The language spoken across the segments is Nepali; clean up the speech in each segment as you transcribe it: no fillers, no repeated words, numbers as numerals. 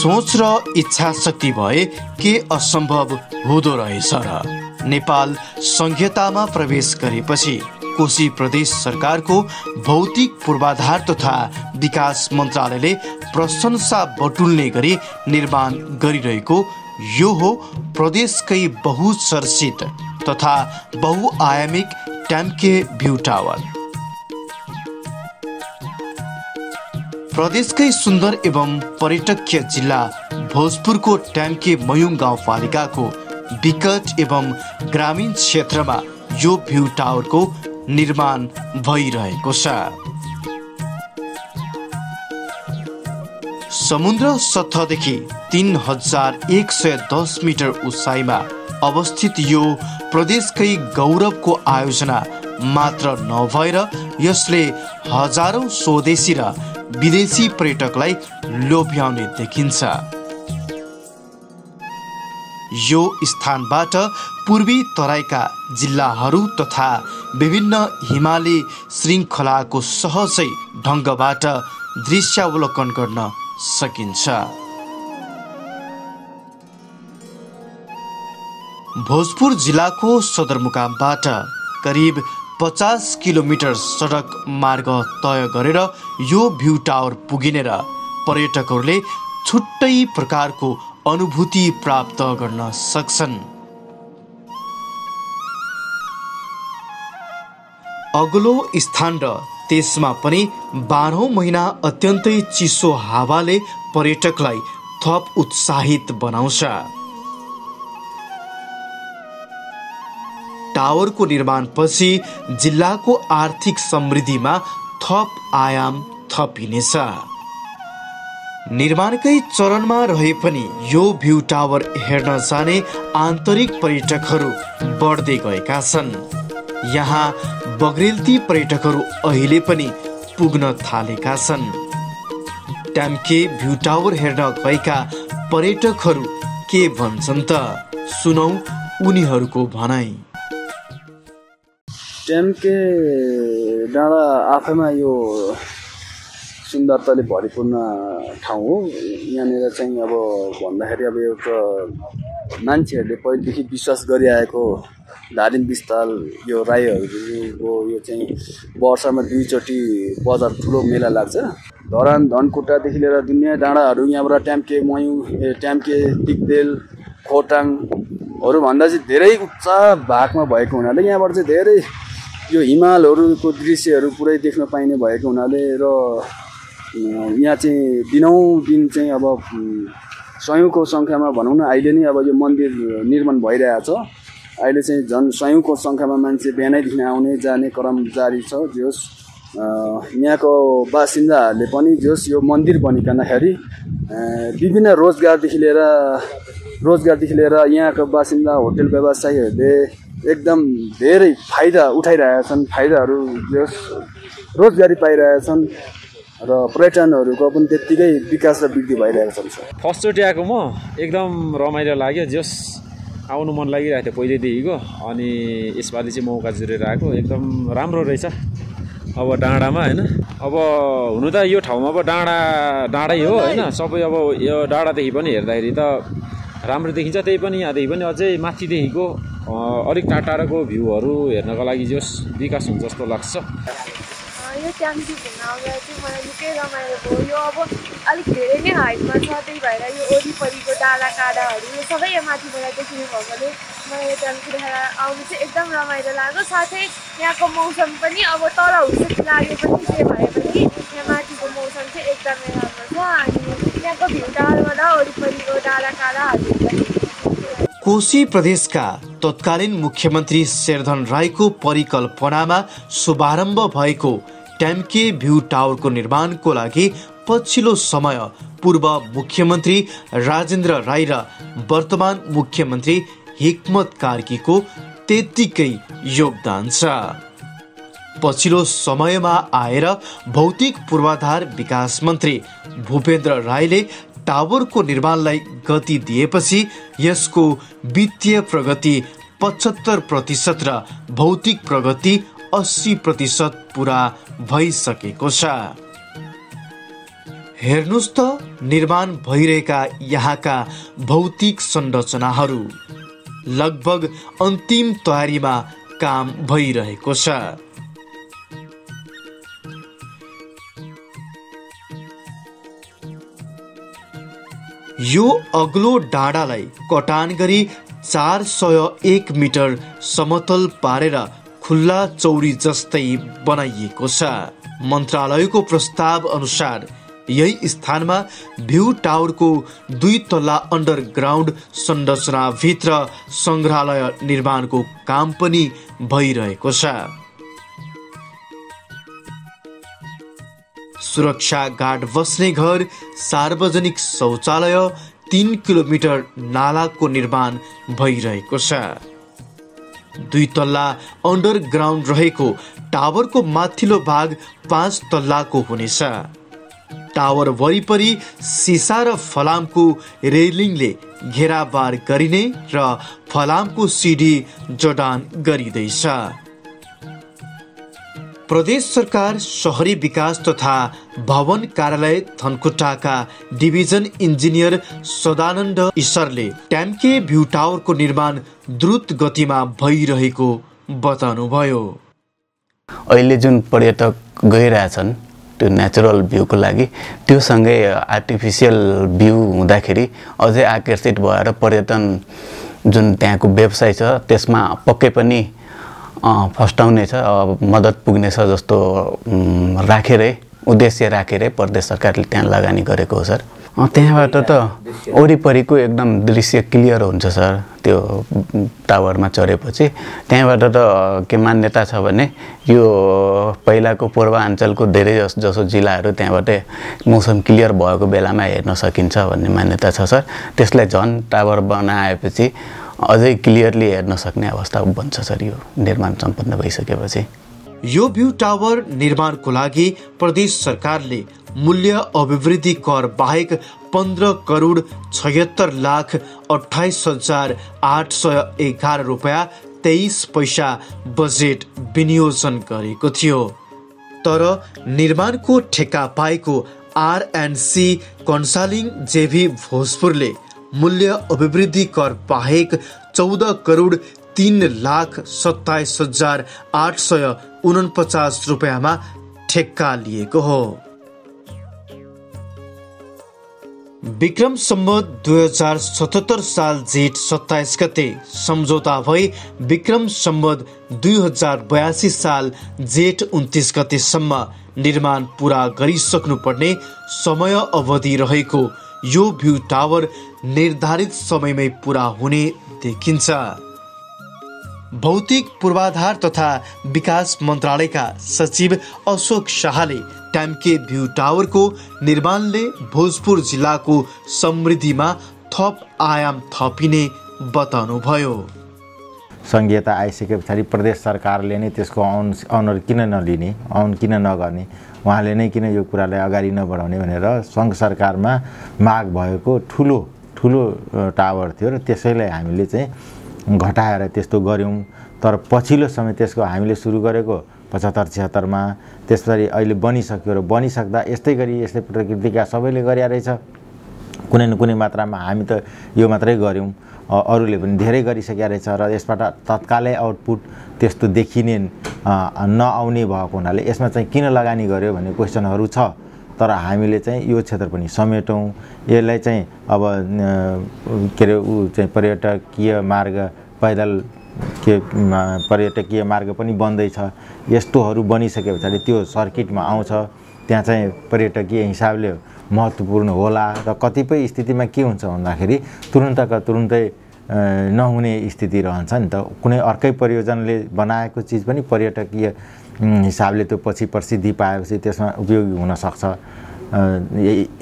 सोच र इच्छा शक्ति भए के असम्भव हुँदो रहेछ र। नेपाल संघीयतामा प्रवेश गरेपछि कोशी प्रदेश सरकारको भौतिक पूर्वाधार तथा विकास मन्त्रालयले प्रशंसा बटुल्ने गरी निर्माण गरिरहेको यो हो प्रदेशकै बहुचर्चित तथा बहुआयामिक ट्याम्के भ्यू टावर। प्रदेशकै सुन्दर एवं पर्यटकीय जिल्ला भोजपुरको ट्याम्के मयुङ गाउँपालिकाको विकट एवं ग्रामीण क्षेत्रमा यो भ्यू टावरको निर्माण भइरहेको छ। समुद्र सतहदेखि 3110 मिटर उचाइमा अवस्थित यो प्रदेशकै गौरवको आयोजना मात्र नभएर यसले हजारौं स्वदेशी र विदेशी पर्यटकलाई लोभ्याउने देखिन्छ। यो स्थानबाट पूर्वी तराईका जिल्लाहरू तथा विभिन्न हिमाली श्रृङ्खलाको सहजै ढङ्गबाट दृश्यावलोकन गर्न सकिन्छ। भोजपुर जिल्लाको सदरमुकामबाट करिब 50 किलोमिटर सडक मार्ग तय गरेर यो भ्यू टावर पुगिने र पर्यटकहरूले छुट्टै प्रकारको अनुभूति प्राप्त गर्न सक्छन्। अग्लो स्थान र त्यसमा पनि 12औं महिना अत्यन्तै चिसो हावाले पर्यटकलाई थप उत्साहित बनाउँछ। टावरको निर्माणपछि जिल्लाको आर्थिक समृद्धिमा थप आयाम थपिनेछ। निर्माणकै चरणमा रहे पनि यो भ्यू टावर हेर्न जाने आन्तरिक पर्यटकहरू बढ्दै गएका छन्। यहाँ बग्रेलती पर्यटकहरू अहिले पनि पुग्न थालेका छन्। ट्याम्के भ्यू टावर हेर्न गएका पर्यटकहरू के भन्छन् त सुनौ उनीहरूको भनाइ। ट्याम्के डाँडा आफैमा यो सुन्दरताले भरिपूर्ण ठाउँ हो। यहाँनिर चाहिँ अब भन्दाखेरि अब एउटा मान्छेहरूले पहिलेदेखि विश्वास गरिआएको धार्मिक स्थल यो राईहरूको यो चाहिँ वर्षमा 2 चोटि बजार ठुलो मेला लाग्छ। धरान धनकुटादेखि लिएर दुनियाँ डाँडाहरू यहाँबाट ट्याम्के मयुङ ट्याम्के दिगदेल खोटाङहरू भन्दा चाहिँ धेरै उच्च भागमा भएको हुनाले यहाँबाट चाहिँ धेरै यो हिमालहरूको दृश्यहरू पुरै देख्न पाइने भएको हुनाले र यहाँ चाहिँ दिनौँ दिन चाहिँ अब सयौँको सङ्ख्यामा भनौँ न अहिले नै अब यो मन्दिर निर्माण भइरहेछ। अहिले चाहिँ झन् सयौँको सङ्ख्यामा मान्छे बिहानैदेखि आउने जाने क्रम जारी छ। जोस् यहाँको बासिन्दाहरूले पनि जोस् यो मन्दिर बनिकनखेरि विभिन्न रोजगारदेखि लिएर यहाँको बासिन्दा होटल व्यवसायीहरूले एकदम धेरै फाइदा उठाइरहेका छन्। फाइदाहरू जोस् रोजगारी पाइरहेका छन् र पर्यटनहरूको पनि त्यत्तिकै विकास र वृद्धि भइरहेको छ। फर्स्टचोटि आएको म एकदम रमाइलो लाग्यो। जस आउनु मन लागिरहेको थियो पहिल्यैदेखिको, अनि यसपालि चाहिँ मौका जुरेर आएको। एकदम राम्रो रहेछ। अब डाँडामा होइन, अब हुनु त यो ठाउँमा अब डाँडै हो होइन, सबै अब यो डाँडादेखि पनि हेर्दाखेरि त राम्रो देखिन्छ। त्यही पनि यहाँदेखि पनि अझै माथिदेखिको अलिक टाढाको भ्यूहरू हेर्नको लागि जस विकास हुन्छ जस्तो लाग्छ। यो ट्याम्के घुम्न आउँदा चाहिँ मलाई निकै रमाइलो भयो। यो अब अलिक धेरै नै हाइटमा छ, त्यही भएर यो वरिपरिको डाँडा काँडाहरू यो सबै यो माथिबाट देखिने भएकोले मलाई यो ट्याम्के देखेर आउनु चाहिँ एकदम रमाइलो लाग्यो। साथै यहाँको मौसम पनि अब तल हुर्केको लागे पनि जे भए पनि यहाँ माथिको मौसम चाहिँ एकदमै राम्रो छ। अनि यहाँको भ्यू टावरबाट वरिपरिको डाँडा काँडाहरू कोशी प्रदेशका तत्कालीन मुख्यमन्त्री शेरधन राईको परिकल्पनामा शुभारम्भ भएको ट्याम्के भ्यू टावरको निर्माणको लागि पछिल्लो समय पूर्व मुख्यमन्त्री राजेन्द्र राई र वर्तमान मुख्यमन्त्री हिक्मत कार्कीको त्यत्तिकै योगदान छ। पछिल्लो समयमा आएर भौतिक पूर्वाधार विकास मन्त्री भूपेन्द्र राईले टावरको निर्माणलाई गति दिएपछि यसको वित्तीय प्रगति 75% र भौतिक प्रगति 80% पुरा भइसकेको छ। हेर्नुस् त निर्माण भइरहेका यहाँका भौतिक संरचनाहरू लगभग अन्तिम तयारीमा काम भइरहेको छ। यो अग्लो डाँडालाई कटान गरी 401 मिटर समतल पारेर खुल्ला चौरी जस्तै बनाइएको छ। मन्त्रालयको प्रस्ताव अनुसार यही स्थानमा भ्यू टावरको 2 तल्ला अन्डरग्राउन्ड संरचनाभित्र संग्रहालय निर्माणको काम पनि भइरहेको छ। सुरक्षा गार्ड बस्ने घर, सार्वजनिक शौचालय, 3 किलोमिटर नालाको निर्माण भइरहेको छ। 2 तल्ला अन्डरग्राउन्ड रहेको टावरको माथिल्लो भाग 5 तल्लाको हुनेछ। टावर वरिपरि सिसा र फलामको रेलिङले घेराबार गरिने र फलामको सिडी जडान गरिँदैछ। प्रदेश सरकार शहरी विकास तथा भवन कार्यालय धनकुटाका डिभिजन इन्जिनियर सदानन्द ईश्वरले ट्याम्के भ्यू टावरको निर्माण द्रुत गतिमा भइरहेको बताउनुभयो। अहिले जुन पर्यटक गइरहेछन् त्यो नेचुरल भ्यूको लागि, त्यो सँगै आर्टिफिसियल भ्यू हुँदाखेरि अझै आकर्षित भएर पर्यटन जुन त्यहाँको व्यवसाय छ त्यसमा पक्कै पनि फस्टाउनेछ, मद्दत पुग्नेछ जस्तो राखेरै, उद्देश्य राखेरै प्रदेश सरकारले त्यहाँ लगानी गरेको हो सर। त्यहाँबाट त वरिपरिको एकदम दृश्य क्लियर हुन्छ सर। त्यो टावरमा चढेपछि त्यहाँबाट त के मान्यता छ भने यो पहिलाको पूर्वाञ्चलको धेरै जसो जिल्लाहरू त्यहाँबाटै मौसम क्लियर भएको बेलामा हेर्न सकिन्छ भन्ने मान्यता छ सर। त्यसलाई झन् टावर बनाएपछि अझै क्लियरली हेर्न सक्ने अवस्था बन्छ सर यो निर्माण सम्पन्न भइसकेपछि। यो भ्यू टावर निर्माणको लागि प्रदेश सरकारले मूल्य अभिवृद्धि कर बाहेक 15 करोड 76 लाख 28,811 रुपैयाँ 23 पैसा बजेट विनियोजन गरेको थियो। तर निर्माणको ठेक्का पाएको आर&सी कन्सल्टिङ जेभी भोजपुरले मूल्य अभिवृद्धि कर बाहेक 14 करोड 3,27,849 रुपैयाँमा ठेक्का लिएको हो। विक्रम सम्वत 2077 साल जेठ 27 गते सम्झौता भई विक्रम सम्वत 2082 साल जेठ 29 गतेसम्म निर्माण पूरा गरिसक्नुपर्ने समय अवधि रहेको यो भ्यू टावर निर्धारित समयमै पूरा हुने देखिन्छ। भौतिक पूर्वाधार तथा विकास मन्त्रालयका सचिव अशोक शाहले ट्याम्के भ्यू टावरको निर्माणले भोजपुर जिल्लाको समृद्धिमा थप आयाम थपिने बताउनुभयो। संघीयता आइसके पछाडि प्रदेश सरकारले नै त्यसको अनर किन नलिने, औन किन नगर्ने, उहाँले नै किन यो कुरालाई अगाडि नबढाउने भनेर सङ्घ सरकारमा माग भएको ठुलो टावर थियो र त्यसैलाई हामीले चाहिँ घटाएर त्यस्तो गऱ्यौँ। तर पछिल्लो समय त्यसको हामीले सुरु गरेको 75-76 मा त्यसरी अहिले बनिसक्यो र बनिसक्दा यस्तै प्रकृतिका सबैले गरिया रहेछ। कुनै न कुनै मात्रामा हामी त यो मात्रै गऱ्यौँ, अरूले पनि धेरै गरिसकेका रहेछ र यसबाट तत्कालै आउटपुट त्यस्तो देखिने नआउने भएको हुनाले यसमा चाहिँ किन लगानी गर्यो भन्ने क्वेसनहरू छ। तर हामीले चाहिँ यो क्षेत्र पनि समेटौँ, यसलाई चाहिँ अब के अरे चाहिँ पर्यटकीय मार्ग पैदल पर्यटकीय मार्ग पनि बन्दैछ। यस्तोहरू बनिसके पछाडि त्यो सर्किटमा आउँछ, त्यहाँ चाहिँ पर्यटकीय हिसाबले महत्त्वपूर्ण होला र कतिपय स्थितिमा के हुन्छ भन्दाखेरि तुरुन्तै नहुने स्थिति रहन्छ नि त। कुनै अर्कै परियोजनाले बनाएको चिज पनि पर्यटकीय हिसाबले त्यो पछि प्रसिद्धि पाएपछि त्यसमा उपयोगी हुन सक्छ।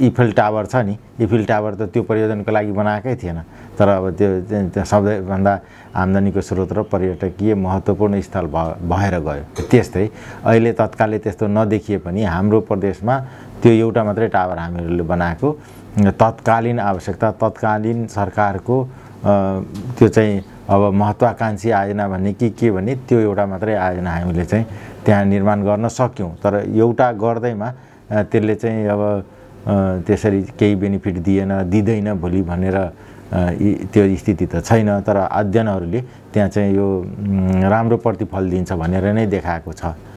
इफेल टावर छ नि, इफेल टावर त त्यो परियोजनाको लागि बनाएकै थिएन, तर अब त्यो सबैभन्दा आम्दानीको स्रोत र पर्यटकीय महत्त्वपूर्ण स्थल भएर गयो। त्यस्तै अहिले तत्कालै त्यस्तो नदेखिए पनि हाम्रो प्रदेशमा त्यो एउटा मात्रै टावर हामीले बनाएको तत्कालीन आवश्यकता, तत्कालीन सरकारको त्यो चाहिँ अब महत्त्वाकांक्षी आयोजना भन्ने के भने त्यो एउटा मात्रै आयोजना हामीले चाहिँ त्यहाँ निर्माण गर्न सक्यौँ। तर एउटा गर्दैमा त्यसले चाहिँ अब त्यसरी केही बेनिफिट दिँदैन भोलि भनेर त्यो स्थिति त छैन, तर अध्ययनहरूले त्यहाँ चाहिँ यो राम्रो प्रतिफल दिन्छ भनेर नै देखाएको छ।